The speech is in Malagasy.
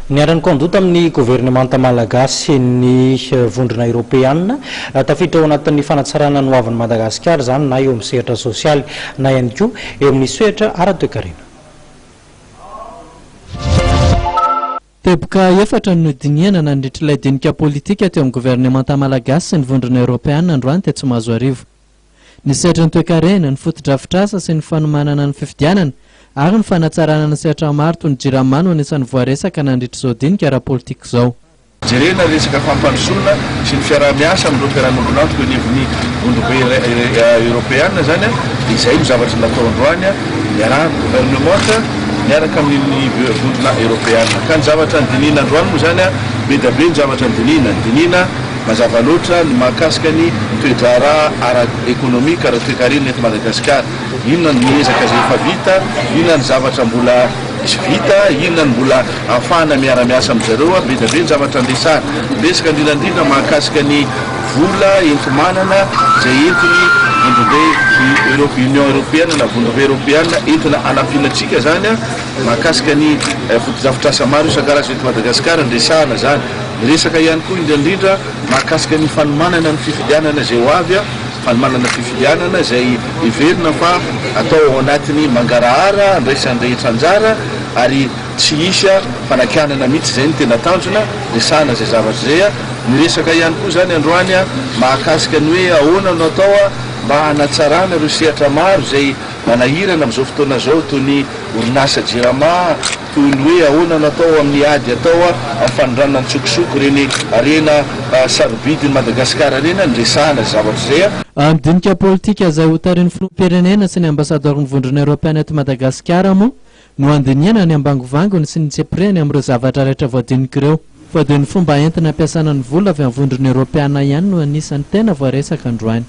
Niarany konduta amin'ny gouvernemanta malagasy ny vondrona européenne tafiditra ao anatin'ny fanatsarana ny hoavin'ny Madagasikara zany na eo amin'ny sehatra sosialy na ihany koa eo amin'ny sehatra ara-toekarena. Teboka efatra no diniana nandritrilay dinika politika teo amin'ny gouvernemanta malagasy sy ny vondrona européenne androany tetsy Mazoarivo. Ny sehatra ny toekarena, ny fotodrafitrasa sy ny fanomanana ny fifidianana ary ny fanatsarana ny sehatra maro toy ny jiramano anisan'ny voaresaka nandritra izao dinika ara-politika izao. Jerena resaka fampandrosoana sy ny fiaraha-miasa amin'ireo mpiara-monina antoka anivon'ny vondrona européenne zany izay no zavatra natao androany miarahana gouvernemanta miaraka amin'ny vondrona européenne. Ka ny zavatra nydinina androany moa zany be dia be ny zavatra nydinina mazava loatra ny mahakasika ny toe-draharaha ara-ekonomika ara-toekarena eto Madagasikara. Inona ny miezaka izay efa vita, inona ny zavatra mbola misy vita, inona ny mbola ahafahana miara-miasa amin'izareo, be dia be ny zavatra andesana. Resaka indrindra mahakasika ny vola enti-manana izay entiny vondrona Union Européenne na vondrona Européenne entina anampinatsika zany mahakasika ny fotodrafitrasa maro isan-karazany eto Madagasikara andesana zany. Resaka ihany koa indrindra mahakasika ny fanomanana ny fifidianana izay ho avy, fanomanana fifidianana izay iverina fa atao ao anatiny mangarahara andraisan'ny rehetra anjara ary tsy isy fanakianana mihitsy izay ny tena tanjona resana izay zavatra izay. Ny resaka ihany koa zany androany mahakasika ny hoe ahoana no atao mba hanatsarana ireo sehatra maro izay manahirana amin'izao fotoana izao toy ny orinasa jirama, toy ny hoe ahoana no atao amin'ny ady atao amin'ny fanondranana ny tsokosoko ireny arena sarobidiny Madagasikara reny andresana zavatra izay. Amin'ny dinika politika izay ho tarian'ny filoham-pirenena sy ny ambasador'ny vondrona européenne eto Madagasikara moa no andiniana ny ambangovangony sy ny tsepreny amin'ireo zavatra rehetra voadinika ireo. Fa dia ny fomba entina ampiasana ny vola avy amin'ny vondrona européenne ihany no anisan'ny tena voaresaka androany.